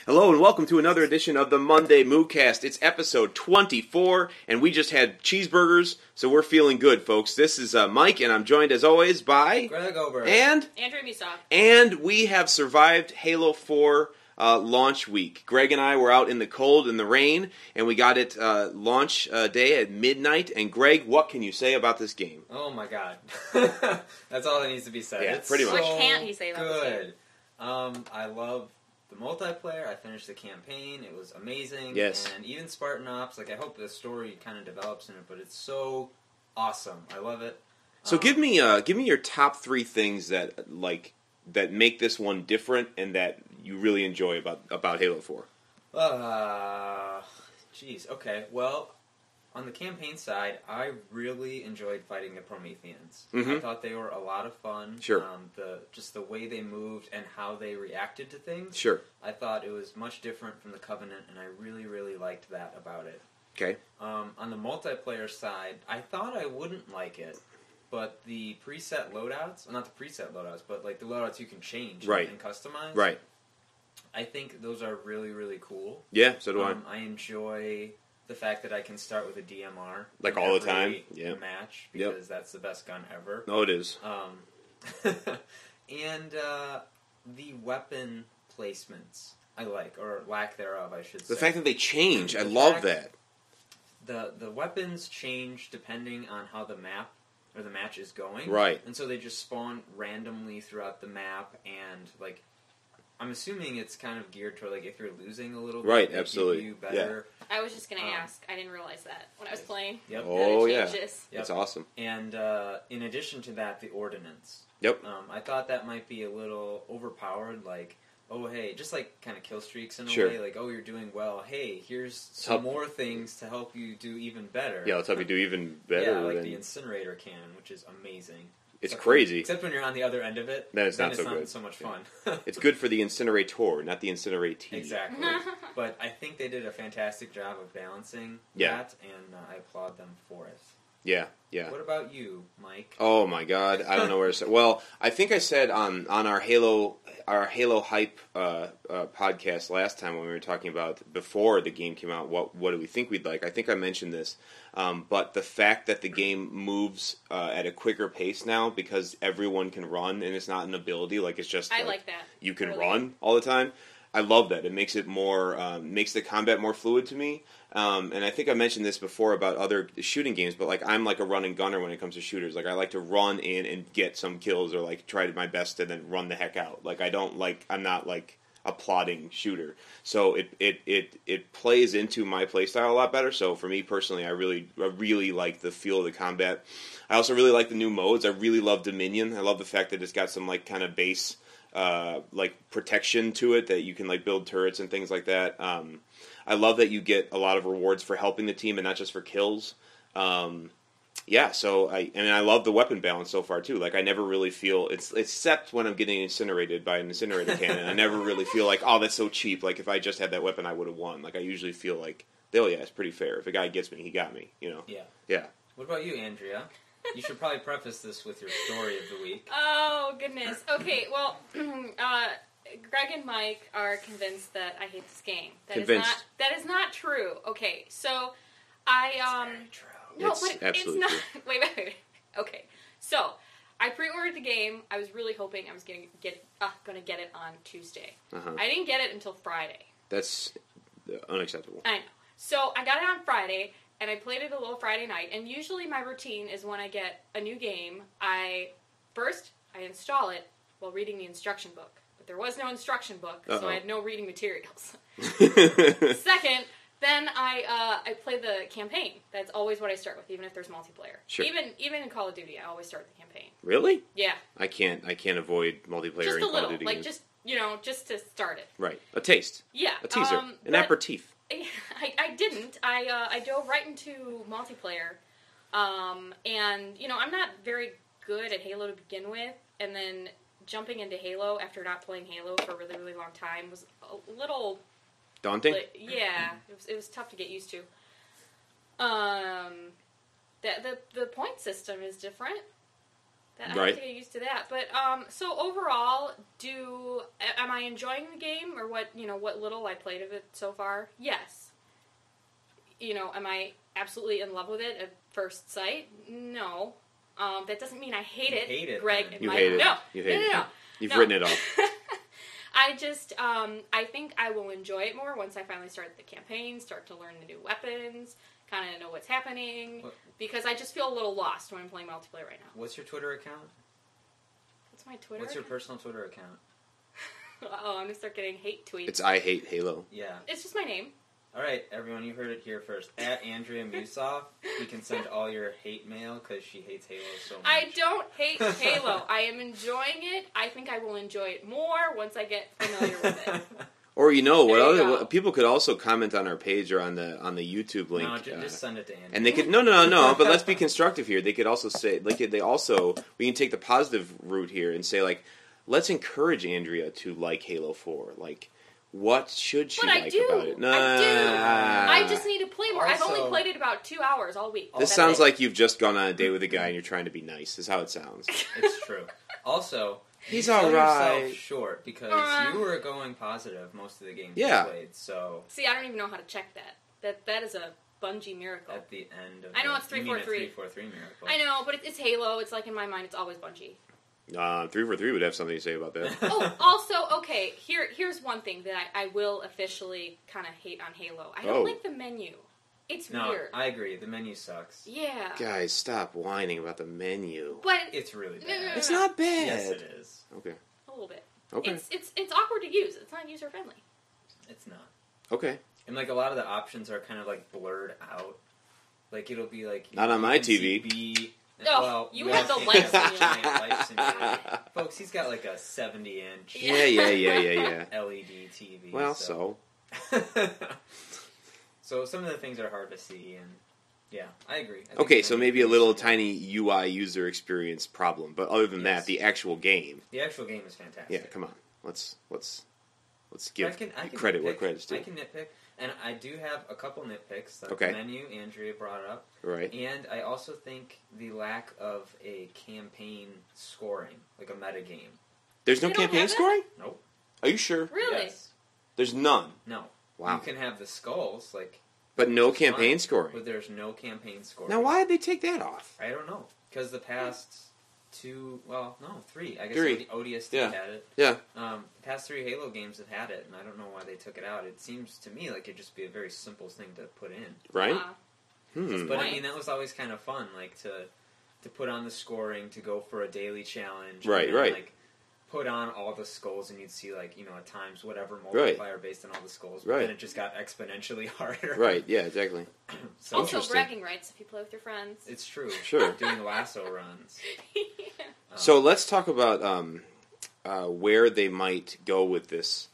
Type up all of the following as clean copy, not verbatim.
Hello and welcome to another edition of the Monday MOOcast. It's episode 24, and we just had cheeseburgers, so we're feeling good, folks. This is Mike, and I'm joined as always by... Greg Obert. And... Andrea Musolf. And we have survived Halo 4 launch week. Greg and I were out in the cold and the rain, and we got it launch day at midnight. And Greg, what can you say about this game? Oh my god. That's all that needs to be said. Yeah, it's pretty much. What can't he say about this game? Good. I love the multiplayer. I finished the campaign. It was amazing. Yes. And even Spartan Ops, I hope the story kind of develops in it, but it's so awesome. I love it. So give me your top 3 things that make this one different and that you really enjoy about Halo 4. Okay. Well, on the campaign side, I really enjoyed fighting the Prometheans. Mm-hmm. I thought they were a lot of fun. Sure. The way they moved and how they reacted to things. Sure. I thought it was much different from the Covenant, and I really, really liked that about it. Okay. On the multiplayer side, I thought I wouldn't like it, but the preset loadouts, well, not the preset loadouts, but like the loadouts you can change and customize. Right. I think those are really, really cool. Yeah, so do I. I enjoy the fact that I can start with a DMR. Like all the time? Yeah. Match, because that's the best gun ever. Oh, it is. And the weapon placements I like, or lack thereof, I should say. The fact that they change, I love that. The weapons change depending on how the map or the match is going. Right. And so they just spawn randomly throughout the map, and like I'm assuming it's kind of geared toward like if you're losing a little bit, right? They Absolutely. give you better. I was just going to ask. I didn't realize that when I was playing. Yep. Oh yeah. Yep. That's awesome. And in addition to that, the ordnance. Yep. I thought that might be a little overpowered. Like, oh hey, just like kind of kill streaks in a Sure. way. Like, oh, you're doing well. Hey, here's some more things to help you do even better. Yeah, let's help you do even better. Yeah, like the incinerator cannon, which is amazing. It's crazy. Except when you're on the other end of it, then it's then not it's so not good. so much fun. It's good for the incinerator, not the incineratee. Exactly. But I think they did a fantastic job of balancing that, and I applaud them for it. Yeah, yeah. What about you, Mike? Oh my God, I don't know where to say. Well, I think I said on our Halo hype podcast last time when we were talking about before the game came out, what do we think we'd like? I think I mentioned this, but the fact that the game moves at a quicker pace now because everyone can run and it's not an ability, like it's just I like that. You can really. run all the time. I love that. It makes it more makes the combat more fluid to me. And I think I mentioned this before about other shooting games, but like I'm like a run and gunner when it comes to shooters. Like I like to run in and get some kills, or like try my best and then run the heck out. Like I'm not like a plodding shooter. So it plays into my playstyle a lot better. So for me personally, I really like the feel of the combat. I also really like the new modes. I really love Dominion. I love the fact that it's got some like kind of base like protection to it, that you can like build turrets and things like that. I love that you get a lot of rewards for helping the team and not just for kills. So I love the weapon balance so far too. Like I never really feel except when I'm getting incinerated by an incinerator cannon. I never really feel like, oh, that's so cheap. Like if I just had that weapon, I would have won. Like I usually feel like, oh yeah, it's pretty fair. If a guy gets me, he got me. You know. Yeah. Yeah. What about you, Andrea? You should probably preface this with your story of the week. Oh, goodness. Okay, well, Greg and Mike are convinced that I hate this game. That is not true. Okay, so It's very true. No, It's but absolutely it's not. true. Wait. Okay, so I pre-ordered the game. I was really hoping I was going to get it on Tuesday. Uh-huh. I didn't get it until Friday. That's unacceptable. I know. So I got it on Friday, and I played it a little Friday night. And usually my routine is when I get a new game, I install it while reading the instruction book. But there was no instruction book, so I had no reading materials. Second, then I play the campaign. That's always what I start with, even if there's multiplayer. Sure. Even in Call of Duty, I always start with the campaign. Really? Yeah. I can't avoid multiplayer Just in a Call little, of Duty like games. just to start it. Right. A taste. Yeah. A teaser. An aperitif. I didn't. I dove right into multiplayer, and I'm not very good at Halo to begin with, and then jumping into Halo after not playing Halo for a really, really long time was a little daunting. Yeah, it was tough to get used to. The point system is different. I have to get used to that. But so overall, am I enjoying the game or what little I played of it so far? Yes. Am I absolutely in love with it at first sight? No. That doesn't mean I hate it. Hate it, Greg. You hate it. No. You hate No. it. You've written it off. I just, I think I will enjoy it more once I finally start the campaign, start to learn the new weapons, kind of know what's happening, because I just feel a little lost when I'm playing multiplayer right now. What's your Twitter account? What's my Twitter What's your account? personal Twitter account? I'm going to start getting hate tweets. It's I Hate Halo. Yeah. It's just my name. All right, everyone, you heard it here first. At Andrea Musolf, you can send all your hate mail because she hates Halo so much. I don't hate Halo. I am enjoying it. I think I will enjoy it more once I get familiar with it. Or what people could also comment on our page or on the YouTube link. No, just send it to Andrea. And they could no. But let's be constructive here. They could also say we can take the positive route here and say let's encourage Andrea to like Halo 4. What should she like about it? No, I do. I just need to play more. Also, I've only played it about 2 hours all week. This sounds like you've just gone on a date with a guy and you're trying to be nice. Is how it sounds. It's true. Also, he's all right. yourself short because you were going positive most of the games you played. So see, I don't even know how to check that. That is a Bungie miracle. At the end of I know it's 343. 343 miracle. I know, but it's Halo. It's like in my mind, it's always Bungie. 343 would have something to say about that. Also, okay, here's one thing that I will officially kind of hate on Halo. I don't like the menu. It's weird. I agree. The menu sucks. Yeah. Guys, stop whining about the menu. But it's really bad. No. It's not bad. Yes, it is. Okay. A little bit. Okay. It's awkward to use. It's not user friendly. It's not. Okay. And a lot of the options are kind of blurred out. It'll be not on my TV. You have the light simulator. Folks, he's got a 70-inch Yeah. LED TV. Well, so some of the things are hard to see, and yeah, I agree. Okay, so maybe a little tiny UI user experience problem, but other than that, the actual game. The actual game is fantastic. Yeah, come on, let's give I can credit nitpick. where credit's due. I can nitpick, and I do have a couple nitpicks. The menu Andrea brought up, right? And I also think the lack of a campaign scoring, like a meta game. There's no campaign scoring? Nope. Are you sure? Really? Yes. There's none. No. Wow. You can have the skulls, but no campaign scoring. But there's no campaign scoring. Now, why did they take that off? I don't know. Because the past 3. I guess 3. The ODST had it. Yeah. The past 3 Halo games have had it, and I don't know why they took it out. It seems to me like it'd just be a very simple thing to put in. Right? But I mean, that was always kind of fun, to put on the scoring, to go for a daily challenge. Right, and then, right. Put on all the skulls, and you'd see, a times whatever multiplier based on all the skulls. But then it just got exponentially harder. Right, yeah, exactly. So also bragging rights if you play with your friends. It's true. Sure. Doing lasso runs. So let's talk about where they might go with this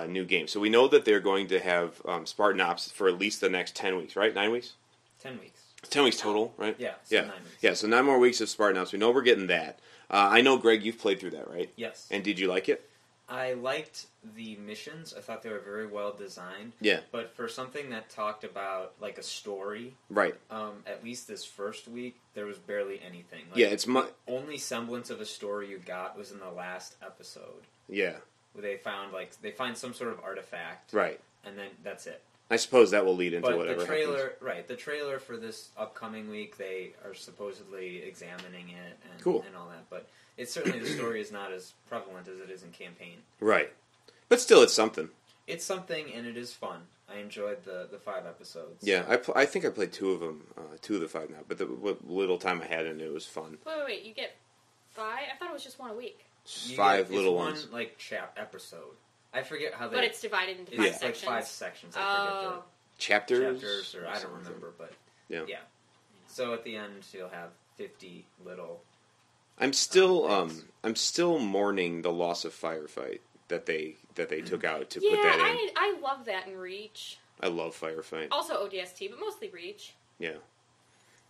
new game. So we know that they're going to have Spartan Ops for at least the next 10 weeks, right? 9 weeks? 10 weeks. 10 weeks total, right? Yeah, 9 weeks. Yeah, so 9 more weeks of Spartan Ops. We know we're getting that. I know, Greg, you've played through that, right? Yes. And did you like it? I liked the missions. I thought they were very well designed. Yeah. But for something that talked about a story, right? At least this first week, there was barely anything. It's the only semblance of a story you got was in the last episode. Yeah. Where they find some sort of artifact, right? And then that's it. I suppose that will lead into whatever the trailer, happens. Right? The trailer for this upcoming week, they are supposedly examining it and all that, but. It's certainly, the story is not as prevalent as it is in campaign. Right. But still, it's something. It's something, and it is fun. I enjoyed the 5 episodes. Yeah, I think I played 2 of them, 2 of the 5 now, but what little time I had in it was fun. Wait, you get 5? I thought it was just 1 a week. 5 little ones. One, episode. I forget how they... But it's divided into 5 sections. 5 sections. I forget the... Chapters, or I don't remember, but... Yeah. So at the end, you'll have 50 little... I'm still mourning the loss of Firefight that they took out to put that in. I love that in Reach. I love Firefight. Also ODST, but mostly Reach. Yeah.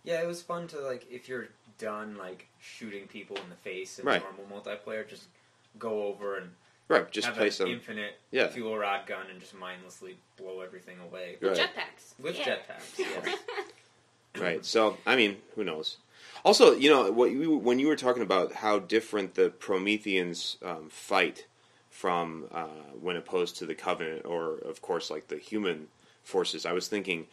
Yeah, it was fun to if you're done shooting people in the face in normal multiplayer, just go over and just have play an some infinite fuel rod gun and just mindlessly blow everything away with jetpacks. With jetpacks, yes. Right. So I mean, who knows? Also, when you were talking about how different the Prometheans fight from when opposed to the Covenant, or of course like the human forces, I was thinking,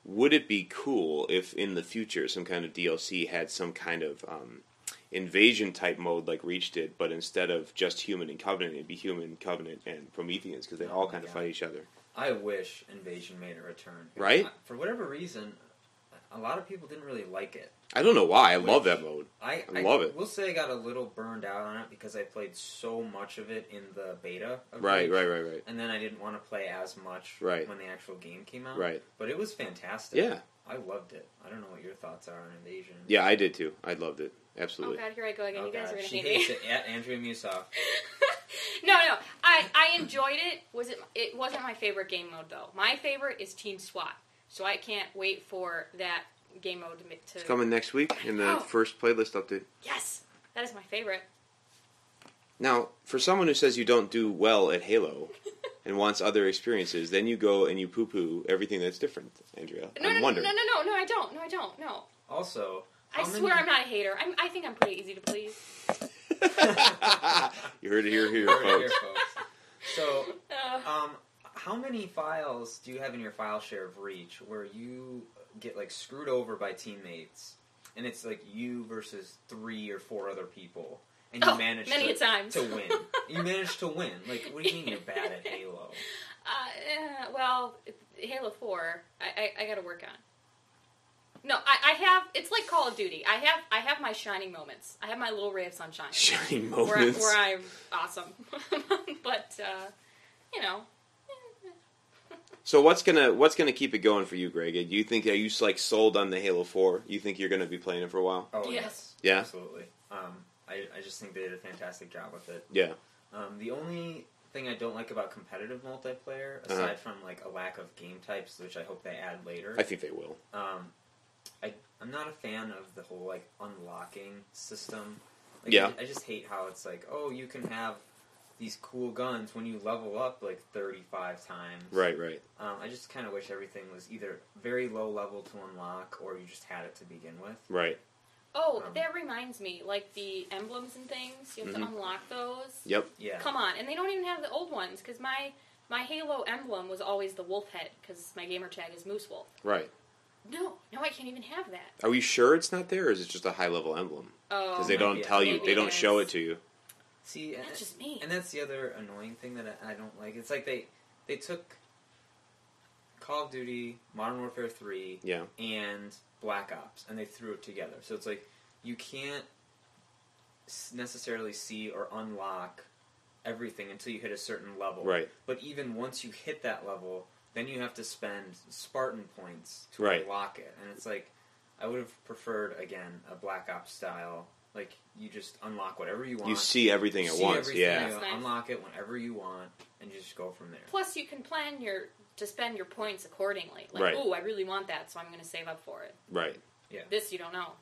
would it be cool if in the future some kind of DLC had some kind of invasion type mode like Reach did, but instead of just human and Covenant, it'd be human, Covenant, and Prometheans, because they all kind of fight each other. I wish Invasion made a return. Right? For whatever reason, a lot of people didn't really like it. I don't know why. I love that mode. I love it. I will say I got a little burned out on it because I played so much of it in the beta of Right. Reach, and then I didn't want to play as much when the actual game came out. Right. But it was fantastic. Yeah. I loved it. I don't know what your thoughts are on Invasion. Yeah, I did too. I loved it. Absolutely. Oh god, here I go again. You guys are going to She hate hates me. it. At Andrea Musolf. No. I enjoyed it. It wasn't my favorite game mode, though. My favorite is Team SWAT. So I can't wait for that game mode to... It's coming next week in the first playlist update. Yes! That is my favorite. Now, for someone who says you don't do well at Halo and wants other experiences, then you go and you poo-poo everything that's different, Andrea. I'm wondering. No, I don't. No. Also... I swear I'm not a hater. I think I'm pretty easy to please. You heard it here, folks. So, how many files do you have in your file share of Reach where you get like screwed over by teammates, and it's like you versus 3 or 4 other people, and you manage to win? You manage to win. Like, what do you mean you're bad at Halo? Well, Halo 4, I got to work on. No, I have. It's like Call of Duty. I have my shining moments. I have my little ray of sunshine. Shining moments where I'm awesome. But So what's gonna keep it going for you, Greg? Do you think, are you like sold on the Halo 4? You think you're gonna be playing it for a while? Oh yes. Yeah. Absolutely. I just think they did a fantastic job with it. Yeah. The only thing I don't like about competitive multiplayer, aside from like a lack of game types, which I hope they add later. I think they will. I'm not a fan of the whole like unlocking system. Like, yeah. I just hate how it's like, oh, you can have these cool guns when you level up like 35 times. Right. I just kind of wish everything was either very low level to unlock, or you just had it to begin with. Right. Oh, that reminds me. Like the emblems and things, you have to unlock those. Yep. Yeah. Come on, and they don't even have the old ones, because my Halo emblem was always the wolf head, because my gamer tag is Moose Wolf. Right. No, I can't even have that. Are we sure it's not there, or is it just a high-level emblem? Oh, because they don't tell you, they don't show it to you. See, that's just me. And that's the other annoying thing that I don't like. It's like they took Call of Duty, Modern Warfare 3, and Black Ops, and they threw it together. So it's like you can't necessarily see or unlock everything until you hit a certain level. Right. But even once you hit that level, then you have to spend Spartan points to unlock it. And it's like, I would have preferred, again, a Black Ops style. Like, you just unlock whatever you want. You see everything at once, yeah. You unlock it whenever you want, and you just go from there. Plus, you can plan to spend your points accordingly. Like, ooh, I really want that, so I'm going to save up for it. Right. Yeah. This you don't know.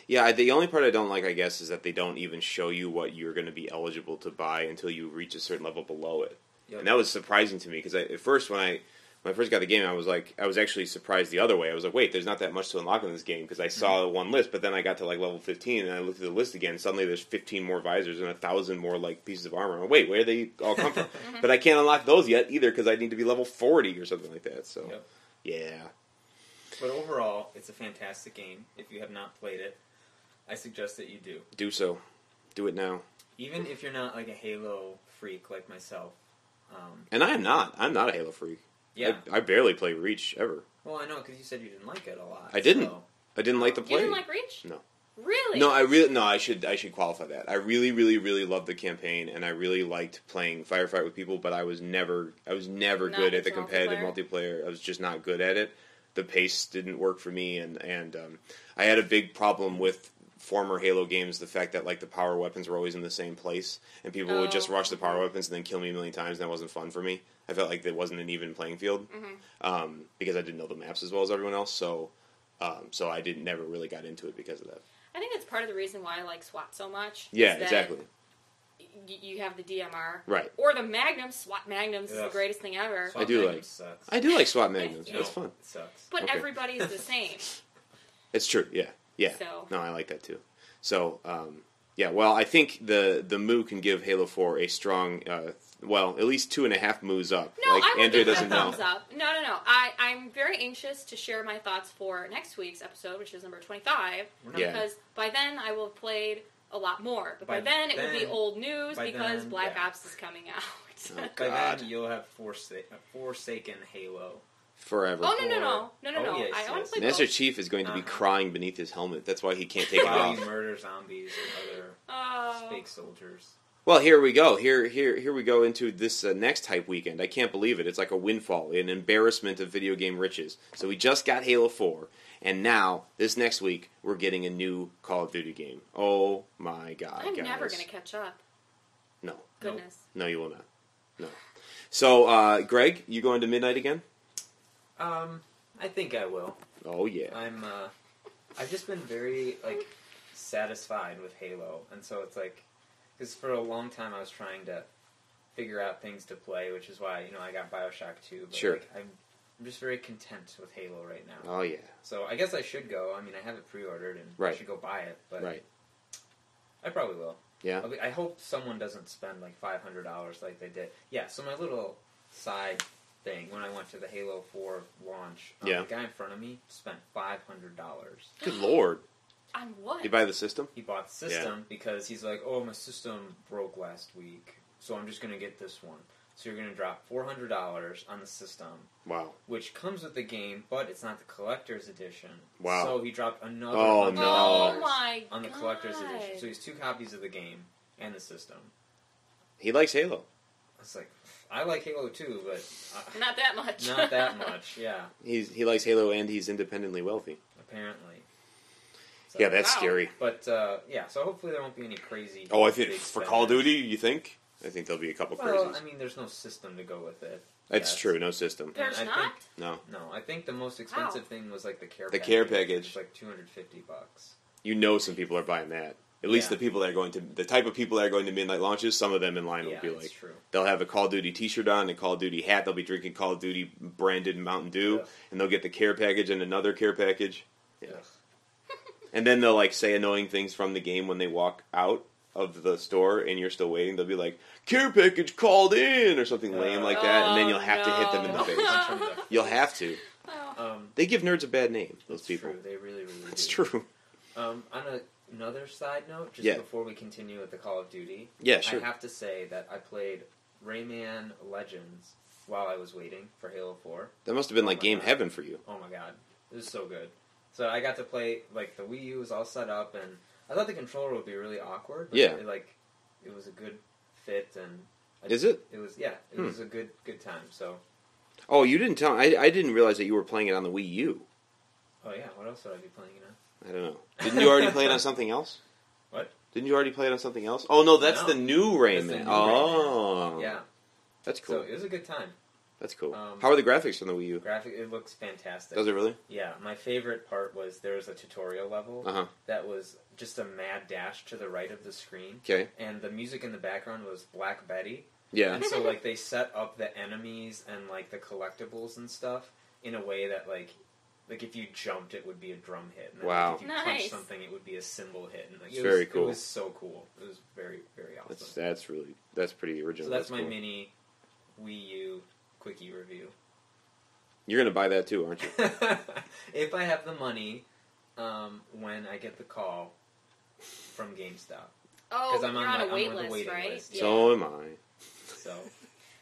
Yeah, the only part I don't like, I guess, is that they don't even show you what you're going to be eligible to buy until you reach a certain level below it. Yep. And that was surprising to me, because at first, when I first got the game, I was actually surprised the other way. I was like, wait, there's not that much to unlock in this game, because I saw one list, but then I got to like level 15, and I looked at the list again, and suddenly there's 15 more visors and 1,000 more like pieces of armor. I'm like, wait, where do they all come from? But I can't unlock those yet either, because I need to be level 40 or something like that. So, yeah. But overall, it's a fantastic game. If you have not played it, I suggest that you do. Do so. Do it now. Even if you're not like a Halo freak like myself. And I am not. I'm not a Halo freak. Yeah. I barely play Reach, ever. Well, I know, because you said you didn't like it a lot. I didn't. So. I didn't like the play. You didn't like Reach? No. Really? No, I should qualify that. I really, really, really loved the campaign, and I really liked playing Firefight with people, but I was never good at the competitive multiplayer. I was just not good at it. The pace didn't work for me, and I had a big problem with former Halo games, the fact that like the power weapons were always in the same place, and people would just rush the power weapons and then kill me a million times, and that wasn't fun for me. I felt like there wasn't an even playing field, because I didn't know the maps as well as everyone else, so I never really got into it because of that. I think that's part of the reason why I like SWAT so much. Yeah, exactly. You have the DMR, right? Or the Magnums. SWAT Magnums is the greatest thing ever. SWAT I do like SWAT Magnums. It's fun. It sucks. But everybody's the same. It's true. Yeah. Yeah. So. No, I like that too. So, yeah, well, I think the Moo can give Halo 4 a strong, well, at least 2.5 Moos up. No, like, I would Andrea give doesn't it a know. thumbs up. No. I'm very anxious to share my thoughts for next week's episode, which is number 25, Yeah. because by then I will have played a lot more. But by then it will be old news because Black Ops is coming out. Oh, By God. then you'll have Forsaken Halo. Forever. Oh, no. Oh, yes, I want yes. to play Master both. Chief is going to be crying beneath his helmet. That's why he can't take it While off. you murder zombies and other fake soldiers. Well, here we go. Here we go into this next hype weekend. I can't believe it. It's like a windfall, an embarrassment of video game riches. So we just got Halo 4, and now, this next week, we're getting a new Call of Duty game. Oh my God, I'm guys. never going to catch up. No. Goodness. No, you will not. No. So, Greg, you going to midnight again? I think I will. Oh, yeah. I've just been very, satisfied with Halo, and so it's like, because for a long time I was trying to figure out things to play, which is why, I got Bioshock 2, but Sure. I'm just very content with Halo right now. Oh, yeah. So I guess I should go. I mean, I have it pre-ordered, and Right. I should go buy it, but Right. I probably will. Yeah? I hope someone doesn't spend like $500 like they did. Yeah, so my little side thing, when I went to the Halo 4 launch, Yeah. the guy in front of me spent $500. Mm-hmm. Good Lord. On what? You buy the system? He bought the system because he's like, oh, my system broke last week, so I'm just going to get this one. So you're going to drop $400 on the system, Wow. which comes with the game, but it's not the collector's edition. Wow. So he dropped another Oh, $100 no. Oh my on the collector's God. edition. So he's 2 copies of the game and the system. He likes Halo. It's like, I like Halo too, but Not that much. not that much. Yeah, He likes Halo and he's independently wealthy. apparently. So, Yeah, that's Wow. scary. But yeah, so hopefully there won't be any crazy. Oh, I think big for Call of spenders. Duty, you think? I think there'll be a couple Well, crazies. I mean, there's no system to go with it. That's Yes. true, no system. There's I not? think- No. No, I think the most expensive thing was like the care. The package, care which package. is like $250. You know some people are buying that. At least Yeah. the people that are going to, the type of people that are going to midnight launches, some of them in line Yeah, will be that's like, true. they'll have a Call of Duty t-shirt on, a Call of Duty hat, they'll be drinking Call of Duty branded Mountain Dew, Ugh. and they'll get the care package and another care package. Yeah. Ugh. And then they'll like say annoying things from the game when they walk out of the store and you're still waiting. They'll be like, care package called in, or something lame like that, and then you'll have to hit them in the no. face. Punch them in the You'll face. have to. Oh. They give nerds a bad name, those It's people. True. They really, really It's do. true. On another side note, just Yeah. before we continue with the Call of Duty, Yeah, sure. I have to say that I played Rayman Legends while I was waiting for Halo 4. That must have been Oh like my game God. heaven for you. Oh my god, it was so good. So I got to play, like, the Wii U was all set up, and I thought the controller would be really awkward, but Yeah. it was a good fit, and Is it? It was, yeah, it was a good time. So, Oh, you didn't tell. I didn't realize that you were playing it on the Wii U. oh yeah, what else would I be playing it on? I don't know. Didn't you already play it on something else? What? Didn't you already play it on something else? Oh no, that's No. the new That's the Rayman. new Oh, Yeah, that's so cool. it was a good time. That's cool. um, How are the graphics on the Wii U? It looks fantastic. Does it really? Yeah, my favorite part was there was a tutorial level Uh huh. that was just a mad dash to the right of the screen, Okay. and the music in the background was Black Betty. Yeah. And so, like, they set up the enemies and, like, the collectibles and stuff in a way that, like if you jumped, it would be a drum hit. And then, Wow. like, if you Nice. punched something, it would be a cymbal hit. And, like, It's very cool. It was so cool. It was very, very awesome. That's pretty original. So that's my cool. mini Wii U quickie review. You're gonna buy that too, aren't you? If I have the money, when I get the call from GameStop. Oh, 'Cause I'm you're on on a the wait waiting list, right? list. Yeah. So am I. So,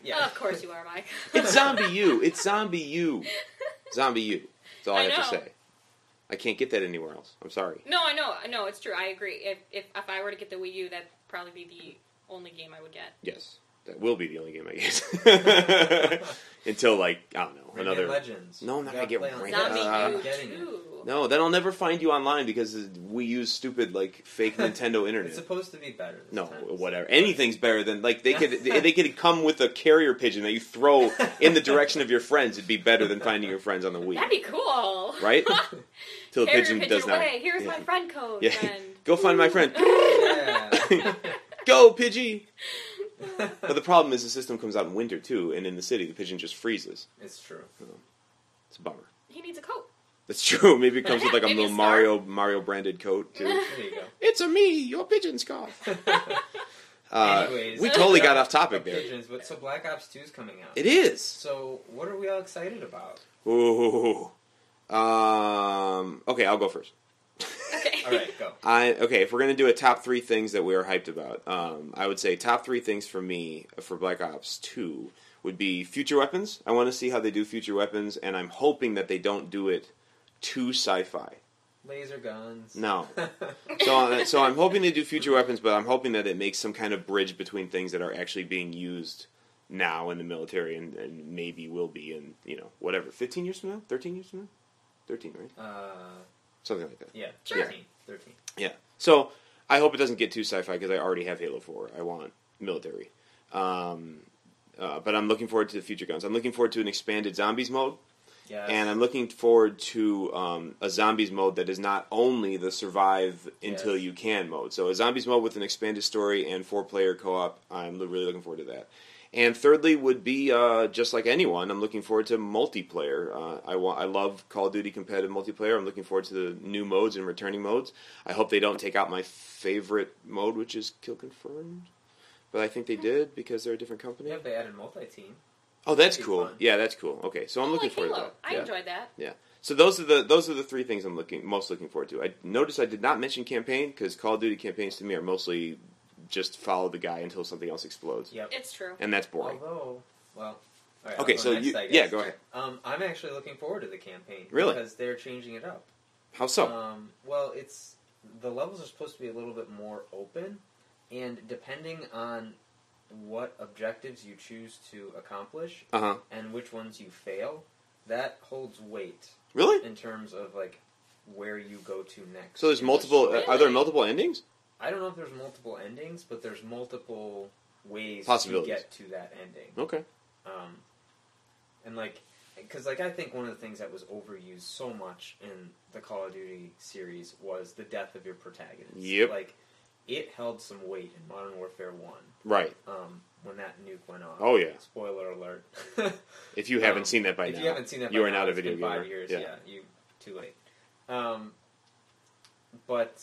yeah. Of course you are, Mike. It's Zombie U. It's Zombie U. Zombie U. That's all I have to know. say. I can't get that anywhere else. I'm sorry. No, I know. No, it's true. I agree. If I were to get the Wii U, that'd probably be the only game I would get. Yes, that will be the only game I get. Until, like, I don't know, Rayman another. Legends. No, I'm not gonna get Rayman. Zombie Uh, U getting it. 2. No, then I'll never find you online because we use stupid like fake Nintendo internet. It's supposed to be better. This No, time. whatever. Anything's better than like they could come with a carrier pigeon that you throw in the direction of your friends. It'd be better than finding your friends on the Wii, That'd be cool. right? Till the Carrier pigeon does not. away. Here's yeah. my friend code, Yeah. friend. Go find my friend. Yeah. Go, Pidgey. But the problem is the system comes out in winter too, and in the city the pigeon just freezes. It's true. It's a bummer. He needs a coat. That's true. Maybe it comes with like a Maybe a little star. Mario branded coat too. There you go. It's a me, your pigeon scarf. Anyways, we totally got off topic there. Pigeons, but so Black Ops 2 is coming out. It is. So what are we all excited about? Ooh. Okay, I'll go first. Okay. All right, go. If we're gonna do a top 3 things that we are hyped about, I would say top 3 things for me for Black Ops 2 would be future weapons. I want to see how they do future weapons, and I'm hoping that they don't do it too sci-fi. Laser guns. No. So I'm hoping they do future weapons, but I'm hoping that it makes some kind of bridge between things that are actually being used now in the military and maybe will be in, 15 years from now? 13 years from now? 13, right? Something like that. Yeah, Sure. 13. Yeah. So I hope it doesn't get too sci-fi because I already have Halo 4. I want military. But I'm looking forward to the future guns. I'm looking forward to an expanded zombies mode. Yes. And I'm looking forward to a zombies mode that is not only the survive until you can mode. So a zombies mode with an expanded story and 4-player co-op. I'm really looking forward to that. And thirdly would be, just like anyone, I'm looking forward to multiplayer. I love Call of Duty competitive multiplayer. I'm looking forward to the new modes and returning modes. I hope they don't take out my favorite mode, which is Kill Confirmed. But I think they did because they're a different company. Yeah, they added multi-team. Oh, that's That'd be cool. fun. Yeah, that's cool. Okay, so I'm looking like forward Halo. to that. I enjoyed that. Yeah. So those are the 3 things I'm most looking forward to. I noticed I did not mention campaign because Call of Duty campaigns to me are mostly just follow the guy until something else explodes. Yep. It's true. And that's boring. Although, well, all right, Okay, I'll go so next, I guess. yeah, go ahead. I'm actually looking forward to the campaign. Really? Because they're changing it up. How so? Well, the levels are supposed to be a little bit more open, and depending on what objectives you choose to accomplish and which ones you fail, that holds weight Really? in terms of like where you go to next. So there's in the multiple. story. Are there multiple endings? I don't know if there's multiple endings, but there's multiple ways to Possibilities. get to that ending. Okay. And because I think one of the things that was overused so much in the Call of Duty series was the death of your protagonist. Yep. Like, it held some weight in Modern Warfare 1. Right. When that nuke went off. Oh, yeah. Spoiler alert. If you haven't seen that by now, if you haven't seen that by you are now, not a it's video been 5 gamer. years. Yeah. Yeah, too late. But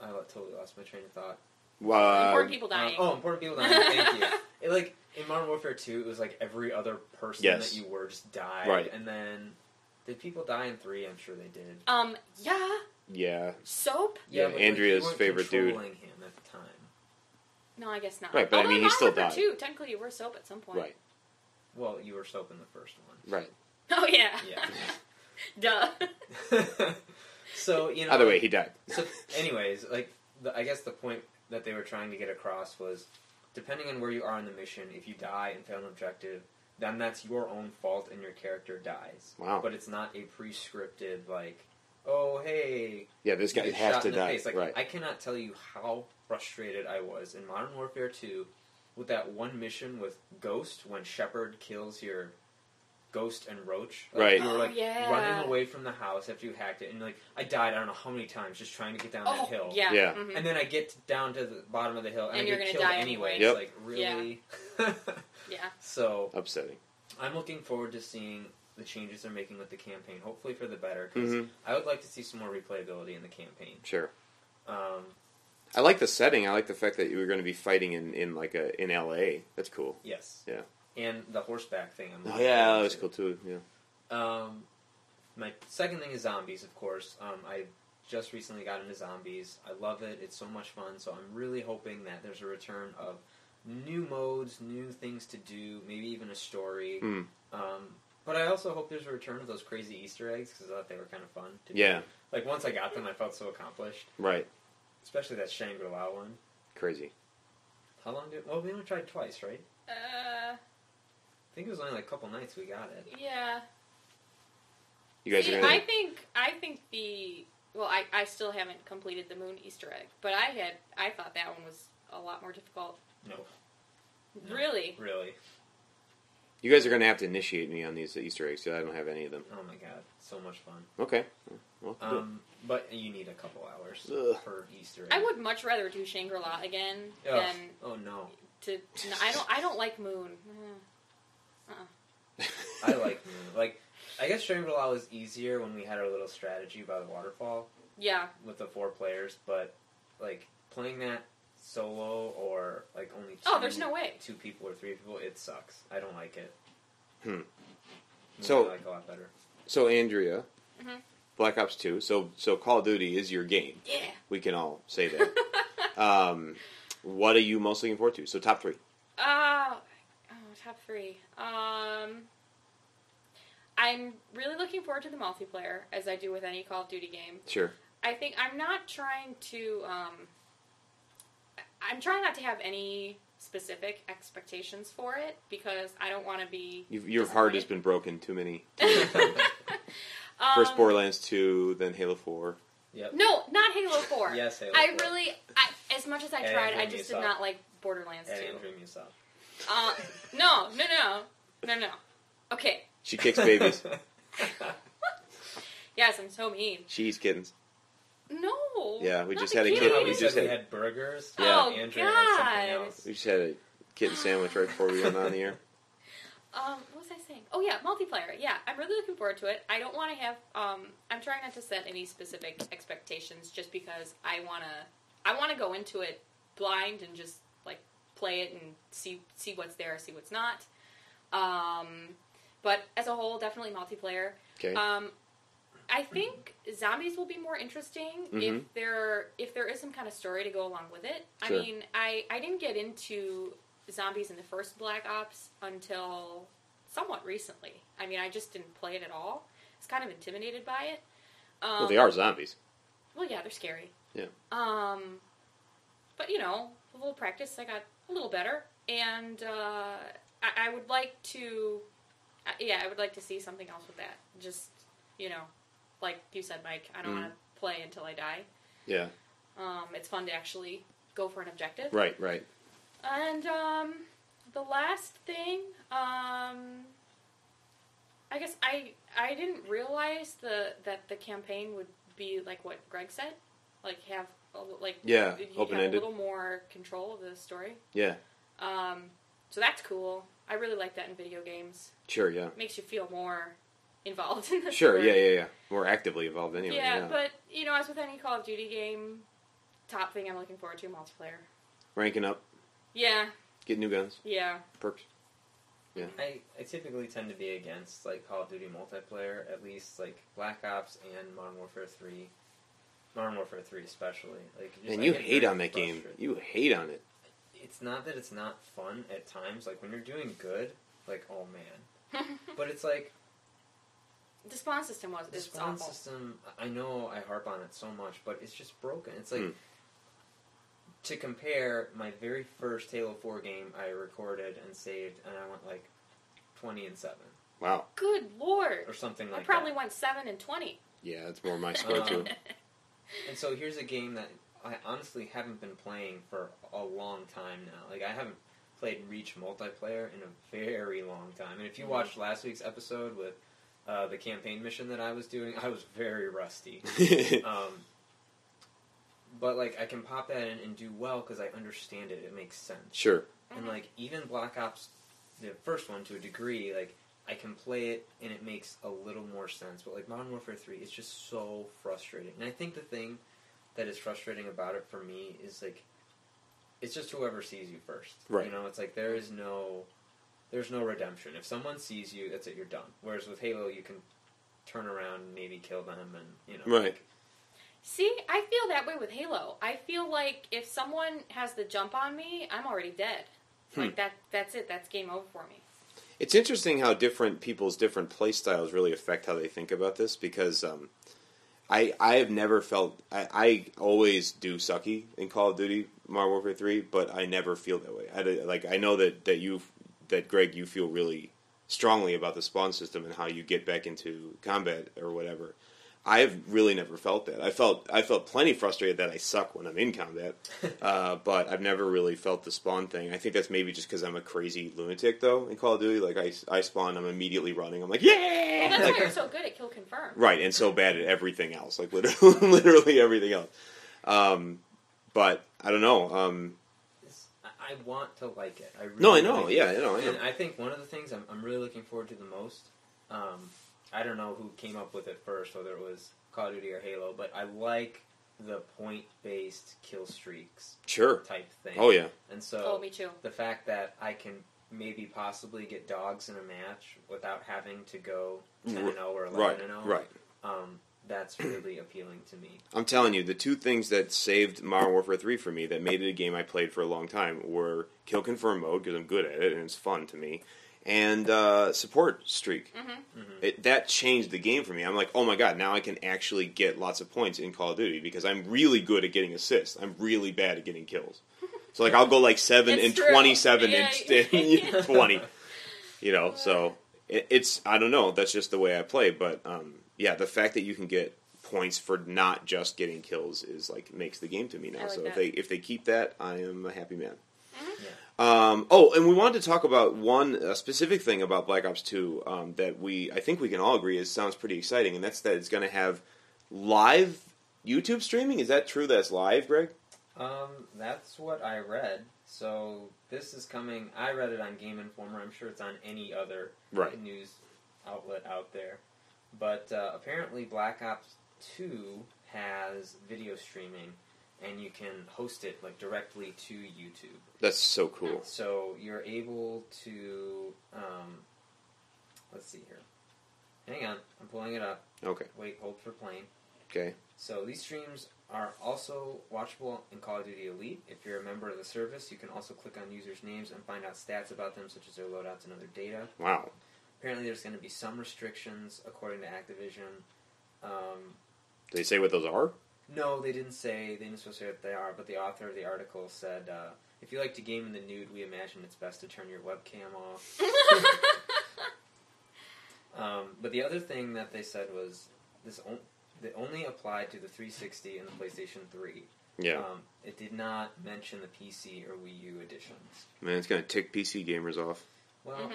I totally lost my train of thought. Important people dying. Important people dying. Thank you. In Modern Warfare 2, it was like every other person Yes. that you were just died. Right. And then, did people die in 3? I'm sure they did. Yeah. Yeah. Soap? Yeah, but, Andrea's you weren't favorite dude. controlling him at the time. No, I guess not. Right, but I Although mean, he Modern still Warfare died. 2, technically you were Soap at some point. Right. Well, you were Soap in the first one. Right. Oh, yeah. Yeah. Duh. So, Either way, he died. So, anyways, I guess the point that they were trying to get across was, depending on where you are in the mission, if you die and fail an objective, then that's your own fault and your character dies. Wow. But it's not a pre-scripted, oh, hey... Yeah, this guy you get has shot to in the die. face. Right. I cannot tell you how frustrated I was in Modern Warfare 2 with that one mission with Ghost, when Shepard kills your Ghost and Roach. Right. You were, yeah. running away from the house after you hacked it, and, I died I don't know how many times just trying to get down that hill. Yeah. Yeah. Mm-hmm. And then I get down to the bottom of the hill, and I you're get gonna killed die anyway. anyway. It's really... Yeah. So, Upsetting. I'm looking forward to seeing the changes they're making with the campaign, hopefully for the better, because Mhm. I would like to see some more replayability in the campaign. Sure. Um, I like the setting. I like the fact that you were going to be fighting in LA. That's cool. yes. Yeah. And the horseback thing. Oh yeah, that was cool too. Yeah. My second thing is zombies, of course. I just recently got into zombies. I love it. It's so much fun. So I'm really hoping that there's a return of new modes, new things to do, maybe even a story. Mm. But I also hope there's a return of those crazy Easter eggs, because I thought they were kind of fun to do. Yeah. Once I got them, I felt so accomplished. Right. Especially that Shangri-La one. Crazy. How long did... Well, we only tried twice, right? Uh, I think it was only a couple nights we got it. yeah. You guys See, are gonna. I think the... Well, I still haven't completed the Moon Easter egg, but I thought that one was a lot more difficult. No. Really? Really. You guys are going to have to initiate me on these Easter eggs because I don't have any of them. Oh my god. So much fun. Okay. Well, good. But you need a couple hours Ugh. per Easter egg. I would much rather do Shangri-La again Ugh. than Oh no. to... No, I don't like Moon. I like Moon. I guess Shangri-La was easier when we had our little strategy by the waterfall. Yeah. With the 4 players, but like playing that solo or like only 2, there's no way. 2 people or 3 people, it sucks. I don't like it. So I like a lot better. So Andrea, Black Ops 2. So Call of Duty is your game. Yeah. We can all say that. What are you most looking forward to? So top 3. Top 3. I'm really looking forward to the multiplayer, as I do with any Call of Duty game. Sure. I think I'm not trying to. I'm trying not to have any specific expectations for it because I don't want to be. Your heart has been broken too many times. First Borderlands 2, then Halo 4. Yep. No, not Halo 4. Yes, Halo 4. As much as I tried, I just did not like Borderlands 2. Andrea Musolf. No. Okay. She kicks babies. Yes, I'm so mean. She eats kittens. No. Yeah, we not just the had a kitties. kitten. We had burgers. Yeah. Oh, Andrea had something God. else. We just had a kitten sandwich right before we went on the air. What was I saying? Oh yeah, multiplayer. Yeah, I'm really looking forward to it. I don't want to have. I'm trying not to set any specific expectations, just because I wanna go into it blind and just like play it and see what's there, see what's not. But as a whole, definitely multiplayer. Okay. I think zombies will be more interesting if there is some kind of story to go along with it. Sure. I mean, I didn't get into zombies in the first Black Ops until somewhat recently. I mean, I just didn't play it at all. I was kind of intimidated by it. Well, they are zombies. Well, yeah, they're scary. Yeah. But with a little practice, I got a little better, and I would like to. I would like to see something else with that. Just like you said, Mike, I don't want to play until I die. Yeah. It's fun to actually go for an objective. Right. And the last thing, I guess I didn't realize that the campaign would be like what Greg said, like have open-ended, have a little more control of the story. Yeah. So that's cool. I really like that in video games. Sure. Yeah. It makes you feel more involved in the Sure. story. Yeah. More actively involved anyway. Yeah, but as with any Call of Duty game, top thing I'm looking forward to, multiplayer. Ranking up. Yeah. Get new guns. Yeah. Perks. Yeah. I typically tend to be against like Call of Duty multiplayer, at least like Black Ops and Modern Warfare 3. Modern Warfare 3 especially. And you hate on that game. You hate on it. It's not that it's not fun at times. Like when you're doing good, like oh man. But it's like the spawn system the spawn system. I know I harp on it so much, but it's just broken. It's like to compare my very first Halo 4 game I recorded and saved, and I went like 20-7. Wow. Good Lord. Or something like that. I probably went 7-20. Yeah, that's more my score too. And so here's a game that I honestly haven't been playing for a long time now. Like I haven't played Reach multiplayer in a very long time. And if you watched last week's episode with the campaign mission that I was doing, I was very rusty. But like I can pop that in and do well because I understand it. It makes sense. Sure. And like even Black Ops, the first one to a degree, like I can play it and it makes a little more sense. But like Modern Warfare 3, it's just so frustrating. And I think the thing that is frustrating about it for me is like it's just whoever sees you first. Right. It's like there's no redemption. If someone sees you, that's it. You're done. Whereas with Halo, you can turn around and maybe kill them, and Right. Like, See, I feel that way with Halo. I feel like if someone has the jump on me, I'm already dead. Like that's it. That's game over for me. It's interesting how people's different play styles really affect how they think about this, because I have never felt... I always do sucky in Call of Duty Modern Warfare 3, but I never feel that way. I know that Greg, you feel really strongly about the spawn system and how you get back into combat or whatever. I've really never felt that. I felt plenty frustrated that I suck when I'm in combat, but I've never really felt the spawn thing. I think that's maybe just because I'm a crazy lunatic, though, in Call of Duty. Like, I spawn, I'm immediately running. I'm like, yeah! Well, that's why you're so good at kill confirm. Right, and so bad at everything else. Like, literally everything else. But, I don't know. I want to like it. I really no, I know. like Yeah, it. I know. And I think one of the things I'm really looking forward to the most, I don't know who came up with it first, whether it was Call of Duty or Halo, but I like the point-based kill streaks type thing. Oh, yeah. And so me too. the fact that I can maybe possibly get dogs in a match without having to go 10-0 or 11-0, right. That's really appealing to me. I'm telling you, the two things that saved Modern Warfare 3 for me, that made it a game I played for a long time, were kill confirm mode, because I'm good at it and it's fun to me, and support streak. That changed the game for me. I'm like, oh my god, now I can actually get lots of points in Call of Duty, because I'm really good at getting assists. I'm really bad at getting kills. So like I'll go like 7 and 27 and 20. You know, so it's, I don't know, that's just the way I play, but yeah, the fact that you can get points for not just getting kills is like makes the game to me now. Like so that. if they keep that, I am a happy man. Yeah. And we wanted to talk about one specific thing about Black Ops 2 that I think we can all agree sounds pretty exciting, and that's that it's going to have live YouTube streaming. Is that true? That's live, Greg? That's what I read. So this is coming. I read it on Game Informer. I'm sure it's on any other news outlet out there. But apparently Black Ops 2 has video streaming, and you can host it like directly to YouTube. That's so cool. So you're able to, let's see here. Hang on, I'm pulling it up. Okay. Wait, hold for playing. Okay. So these streams are also watchable in Call of Duty Elite. If you're a member of the service, you can also click on users' names and find out stats about them, such as their loadouts and other data. Wow. Apparently there's going to be some restrictions, according to Activision. Did they say what those are? No, they didn't say. They didn't say what they are, but the author of the article said, if you like to game in the nude, we imagine it's best to turn your webcam off. But the other thing that they said was they only applied to the 360 and the PlayStation 3. Yeah. It did not mention the PC or Wii U editions. Man, it's going to tick PC gamers off. Well,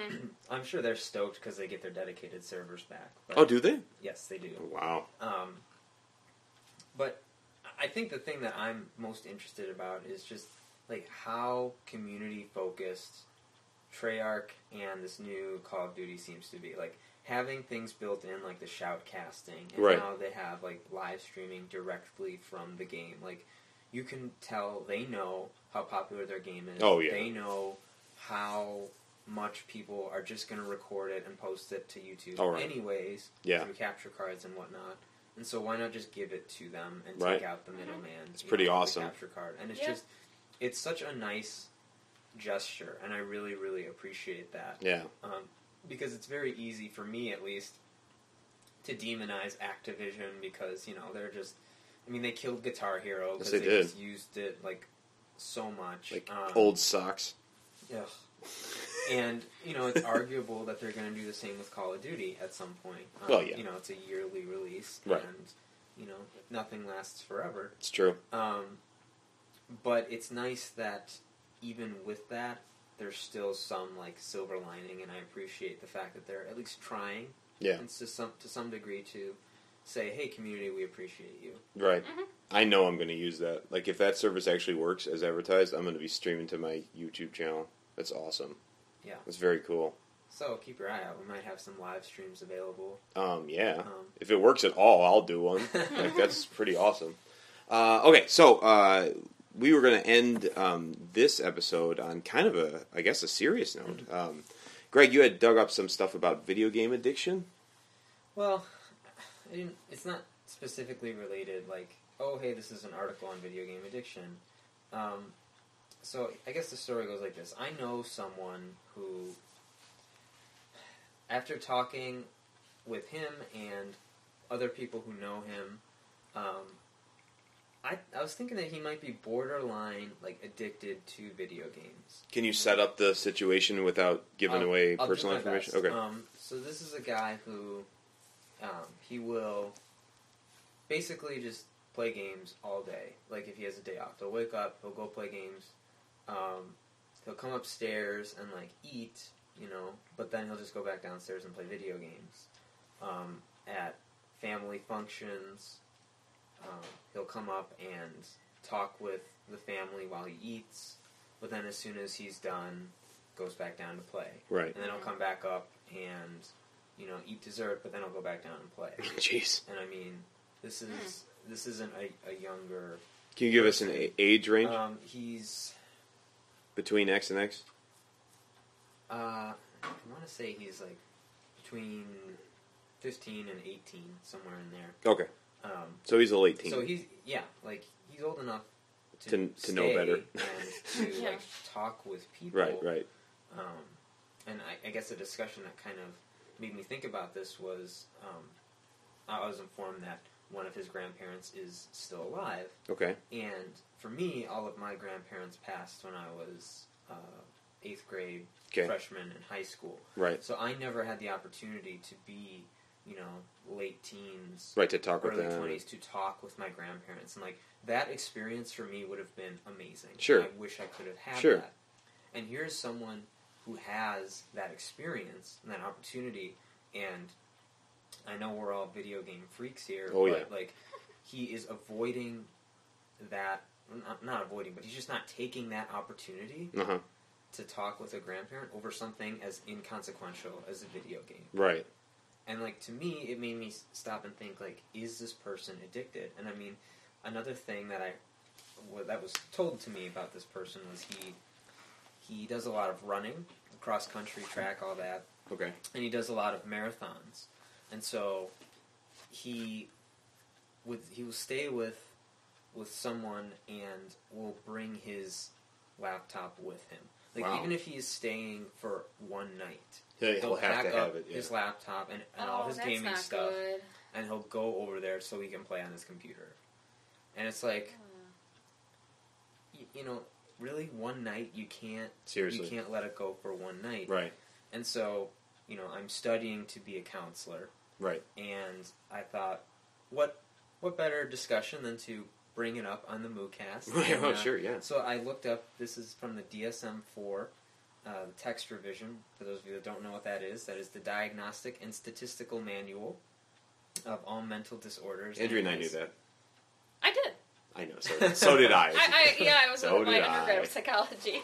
I'm sure they're stoked because they get their dedicated servers back. But Oh, do they? yes, they do. Wow. But I think the thing that I'm most interested about is just like how community-focused Treyarch and this new Call of Duty seems to be. Like having things built in, like the shoutcasting, and now they have like live streaming directly from the game. Like you can tell they know how popular their game is. Oh yeah. They know how much people are just going to record it and post it to YouTube anyways through capture cards and whatnot. And so why not just give it to them and take out the middleman? It's pretty awesome. The capture card. And it's just, it's such a nice gesture, and I really, really appreciate that. Yeah. Because it's very easy, for me at least, to demonize Activision because, you know, they're just, I mean, they killed Guitar Hero because they just used it, like, so much. Like old socks. Ugh. And, you know, it's arguable that they're going to do the same with Call of Duty at some point. Well, yeah. You know, it's a yearly release, right. and, you know, nothing lasts forever. It's true. But it's nice that even with that, there's still some, like, silver lining, and I appreciate the fact that they're at least trying, and to some degree, to say, hey, community, we appreciate you. Right. I know I'm going to use that. Like, if that service actually works as advertised, I'm going to be streaming to my YouTube channel. That's awesome. Yeah. That's very cool. So, keep your eye out. We might have some live streams available. Yeah. If it works at all, I'll do one. Like, that's pretty awesome. Okay, so we were going to end this episode on kind of a, I guess, a serious note. Greg, you had dug up some stuff about video game addiction? Well, it's not specifically related, like, oh, hey, this is an article on video game addiction. So, I guess the story goes like this. I know someone who, after talking with him and other people who know him, I was thinking that he might be borderline, like, addicted to video games. Can you set up the situation without giving away personal information? Best. Okay. So this is a guy who, he will basically just play games all day. Like, if he has a day off, he'll wake up, he'll go play games. He'll come upstairs and, like, eat, you know, but then he'll just go back downstairs and play video games. At family functions, he'll come up and talk with the family while he eats, but then as soon as he's done, goes back down to play. Right. And then he'll come back up and, eat dessert, but then I'll go back down and play. Jeez. And I mean, this isn't a younger. Can you give us an age range? He's between X and X. I want to say he's like between 15 and 18, somewhere in there. Okay. So he's a late teen. So he's old enough to know better and to like talk with people. Right. And I guess a discussion that kind of made me think about this was I was informed that one of his grandparents is still alive. Okay. And for me, all of my grandparents passed when I was 8th grade, freshman in high school. Right. So I never had the opportunity to be, late teens, right, to talk early with them, 20s, to talk with my grandparents, and like that experience for me would have been amazing. Sure. I wish I could have had sure. that. And here's someone who has that experience and that opportunity, and I know we're all video game freaks here, but like he is avoiding that, not avoiding, but he's just not taking that opportunity to talk with a grandparent over something as inconsequential as a video game. Right. And like to me, it made me stop and think, like, is this person addicted? And I mean, another thing that was told to me about this person was he does a lot of running, cross country, track, all that. Okay. And he does a lot of marathons. And so he will stay with someone and will bring his laptop with him. Like, even if he's staying for one night, he'll have to have it. Yeah. His laptop and all his gaming stuff, good. And he'll go over there so he can play on his computer. And it's like, really, one night you can't. Seriously, you can't let it go for one night. Right. And so, I'm studying to be a counselor. Right. And I thought, what better discussion than to bring it up on the MOOcast? And, sure, yeah. So I looked up, this is from the DSM-4, the text revision. For those of you that don't know what that is the Diagnostic and Statistical Manual of All Mental Disorders. Andrea and I knew that. I did. I know, so did I. I was in my undergrad of psychology.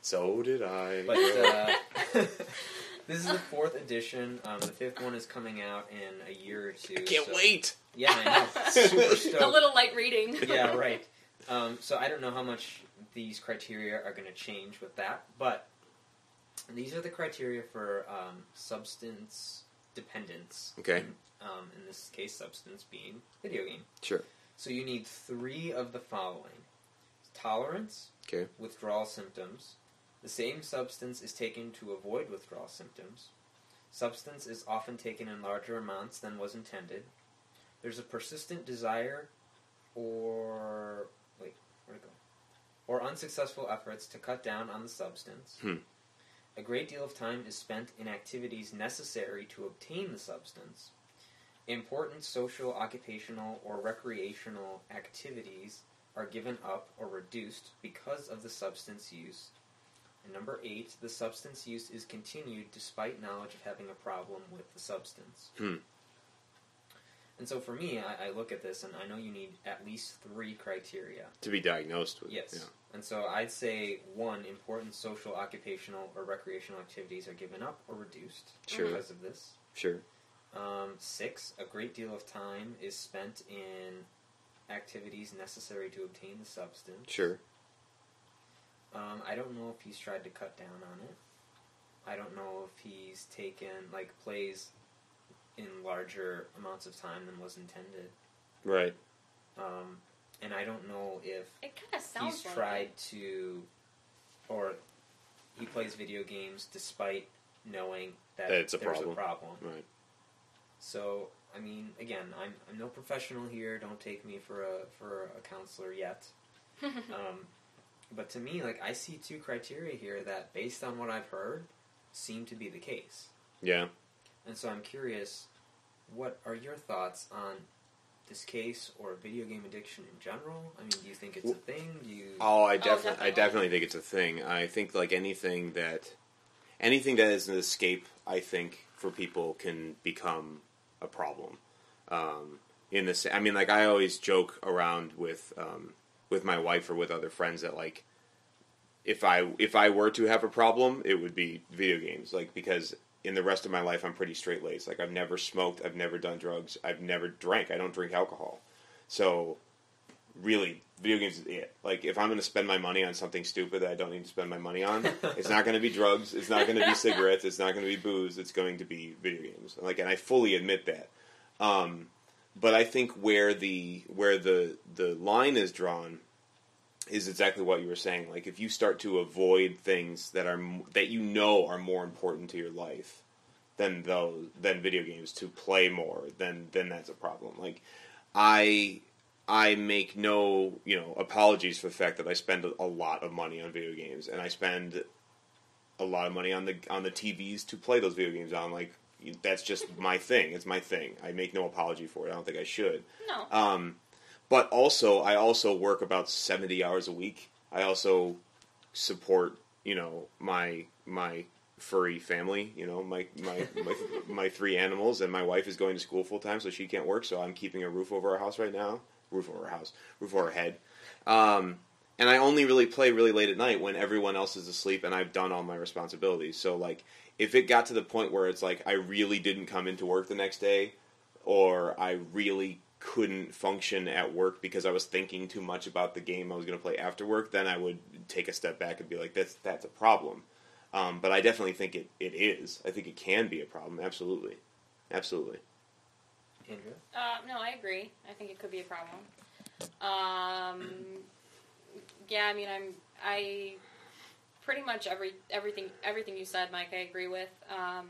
So did I. But this is the 4th edition. The 5th one is coming out in a year or two. I can't wait! Yeah, I know. Super stoked. A little light reading. Yeah, right. So I don't know how much these criteria are going to change with that, but these are the criteria for substance dependence. Okay. In this case, substance being video game. Sure. So you need 3 of the following. Tolerance. Okay. Withdrawal symptoms. The same substance is taken to avoid withdrawal symptoms. Substance is often taken in larger amounts than was intended. There's a persistent desire or unsuccessful efforts to cut down on the substance. A great deal of time is spent in activities necessary to obtain the substance. Important social, occupational, or recreational activities are given up or reduced because of the substance use. And number 8, the substance use is continued despite knowledge of having a problem with the substance. And so for me, I look at this and I know you need at least 3 criteria. To be diagnosed with. Yes. Yeah. And so I'd say 1, important social, occupational, or recreational activities are given up or reduced because of this. Sure. 6, a great deal of time is spent in activities necessary to obtain the substance. Sure. I don't know if he's tried to cut down on it. I don't know if he's plays in larger amounts of time than was intended. Right. And I don't know if it kind of sounds he's like tried to, or he plays video games despite knowing that it's there's a problem. Right. So, I mean, again, I'm no professional here. Don't take me for a counselor yet. But to me, I see 2 criteria here that, based on what I've heard, seem to be the case. Yeah. And so I'm curious, what are your thoughts on this case or video game addiction in general? I mean, do you think it's a thing? I definitely think it's a thing. I think anything that is an escape, I think, for people can become a problem. I always joke around with my wife or with other friends that if I were to have a problem, it would be video games. Because in the rest of my life, I'm pretty straight-laced. Like, I've never smoked, I've never done drugs, I've never drank. I don't drink alcohol. So, really, video games is it. Like, if I'm going to spend my money on something stupid that I don't need to spend my money on, it's not going to be drugs, it's not going to be cigarettes, it's not going to be booze, it's going to be video games. Like, and I fully admit that. But I think where the line is drawn is exactly what you were saying. Like, if you start to avoid things that are more important to your life than video games, to play more, then that's a problem. Like, I make no apologies for the fact that I spend a lot of money on video games, and I spend a lot of money on the TVs to play those video games on. Like, that's just my thing. It's my thing. I make no apology for it. I don't think I should. No. But also, I also work about 70 hours a week. I also support, my furry family, my 3 animals, and my wife is going to school full time, so she can't work, so I'm keeping a roof over our house right now. Roof over our head. And I only really play really late at night when everyone else is asleep and I've done all my responsibilities. So, like, if it got to the point where it's like I really didn't come into work the next day, or I really couldn't function at work because I was thinking too much about the game I was going to play after work, then I would take a step back and be like, that's a problem. But I definitely think it is. I think it can be a problem. Absolutely. Absolutely. Andrea? No, I agree. I think it could be a problem. Yeah, I mean, I pretty much everything you said, Mike, I agree with. I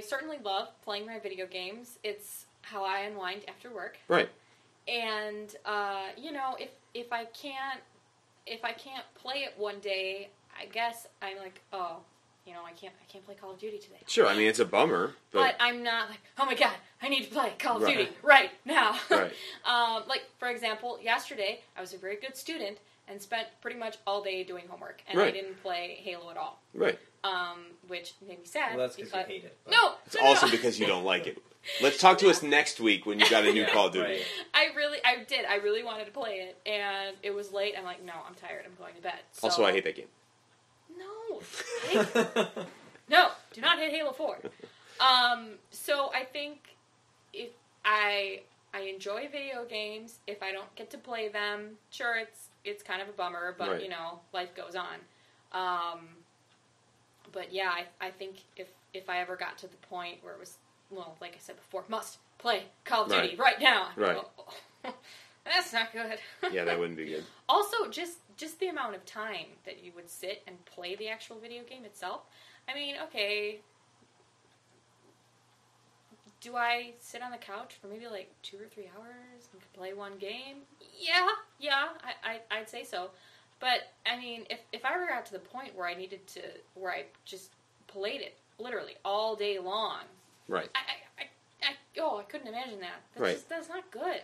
certainly love playing my video games. It's how I unwind after work. Right. And if I can't play it one day, I guess I'm like, oh, I can't play Call of Duty today. Sure, I mean, it's a bummer, but I'm not like, oh my god, I need to play Call of Right. Duty right now. Right. Like, for example, yesterday I was a very good student and spent pretty much all day doing homework, and Right. I didn't play Halo at all. Right. Which made me sad. Well, that's because you hate it. But... No! It's also because you don't like it. Let's talk to us next week when you got a new Call of Duty. Right. I really wanted to play it, and it was late. I'm like, no, I'm tired. I'm going to bed. So, Also, I hate that game. No. No, do not hit Halo 4. So I think if I enjoy video games, if I don't get to play them, sure, it's kind of a bummer, but, Right. Life goes on. But yeah, I think if I ever got to the point where it was, well, like I said before, must play Call of Duty right now. Right. That's not good. Yeah, that wouldn't be good. Also, just the amount of time that you would sit and play the actual video game itself. I mean, okay, do I sit on the couch for maybe like 2 or 3 hours and play one game? Yeah, I'd say so. But, I mean, if I ever got to the point where I just played it literally all day long. Right. I couldn't imagine that. That's not good.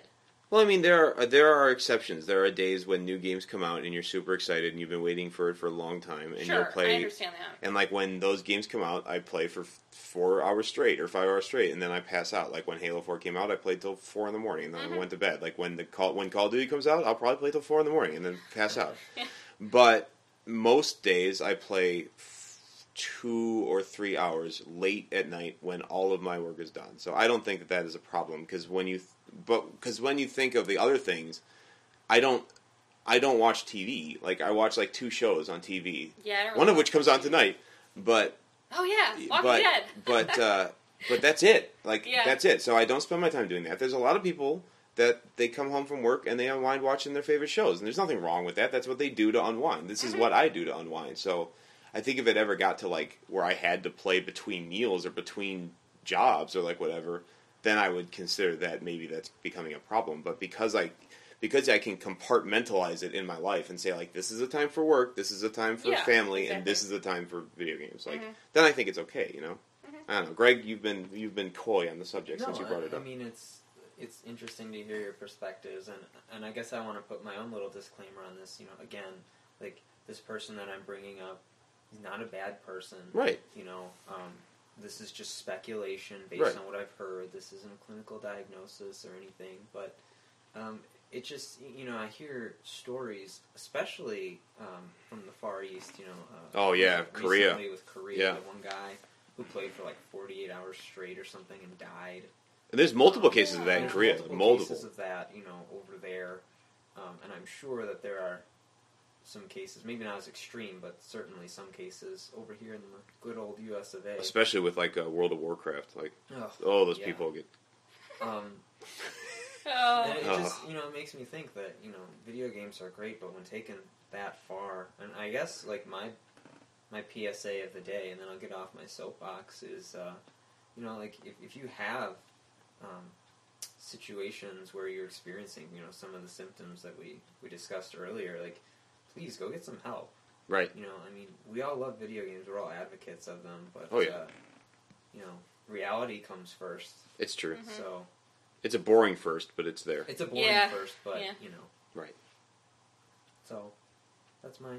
Well, I mean, there are exceptions. There are days when new games come out and you're super excited and you've been waiting for it for a long time. And sure, you'll play, I understand that. And, like, when those games come out, I play for 4 hours straight or 5 hours straight, and then I pass out. Like, when Halo 4 came out, I played till 4 in the morning, and then I went to bed. Like, when Call of Duty comes out, I'll probably play till 4 in the morning, and then pass out. But most days, I play 2 or 3 hours late at night when all of my work is done. So I don't think that is a problem, because when you think of the other things, I don't watch TV. Like, I watch like 2 shows on TV. Yeah, I don't one really of which comes on tonight. But oh yeah, Walking Dead. but that's it. Like, yeah. That's it. So I don't spend my time doing that. There's a lot of people that they come home from work and they unwind watching their favorite shows, and there's nothing wrong with that. That's what they do to unwind. This is what I do to unwind. So I think if it ever got to like where I had to play between meals or between jobs or like whatever, then I would consider that maybe that's becoming a problem. But because I can compartmentalize it in my life and say, like, this is a time for work, this is a time for family, exactly. and this is a time for video games. Like, then I think it's okay, I don't know. Greg, you've been coy on the subject since you brought it up. I mean, it's interesting to hear your perspectives, and I guess I want to put my own little disclaimer on this. Again, like, this person that I'm bringing up is not a bad person. Right. This is just speculation based Right. on what I've heard. This isn't a clinical diagnosis or anything, but it just, I hear stories, especially from the Far East, Oh, yeah, Korea. Recently with Korea, Yeah. the one guy who played for like 48 hours straight or something and died. And there's multiple cases of that in There's Korea. multiple cases of that, over there. And I'm sure that there are some cases, maybe not as extreme, but certainly some cases over here in the good old U.S. of A. Especially with, like, World of Warcraft. Like, those people get... And it just, it makes me think that, video games are great, but when taken that far, and I guess, like, my PSA of the day, and then I'll get off my soapbox, is, like, if you have situations where you're experiencing, some of the symptoms that we discussed earlier, like, please go get some help. Right. We all love video games, we're all advocates of them, but, reality comes first. It's true. Mm-hmm. So... It's a boring first, but it's there. It's a boring first, but, Right. So, that's my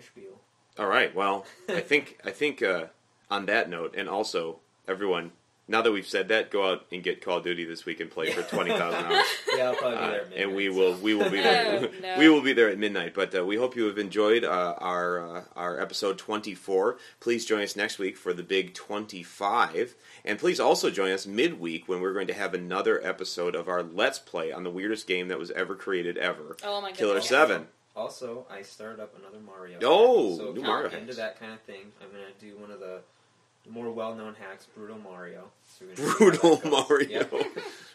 spiel. All right. Well, I think on that note, and also, everyone, now that we've said that, go out and get Call of Duty this week and play for 20,000 hours. Yeah, I'll probably be there at midnight. And we will be there. No. We will be there at midnight. But we hope you have enjoyed our episode 24. Please join us next week for the big 25. And please also join us midweek when we're going to have another episode of our Let's Play on the weirdest game that was ever created ever. Oh my goodness. Killer 7. Also, I started up another Mario. Oh, so new if Mario you're into hacks. that kind of thing, I'm going to do one of the more well-known hacks, Brutal Mario. So Brutal Mario. Yep.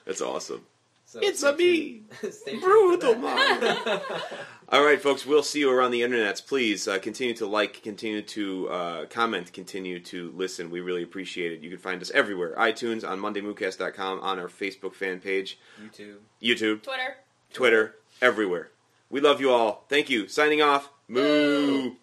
That's awesome. So It's stay a me, tuned. Stay tuned Brutal for that. Mario. All right, folks, we'll see you around the internets. Please continue to like, continue to comment, continue to listen. We really appreciate it. You can find us everywhere. iTunes, on MondayMooCast.com, on our Facebook fan page. YouTube. Twitter. Twitter. Everywhere. We love you all. Thank you. Signing off. Moo.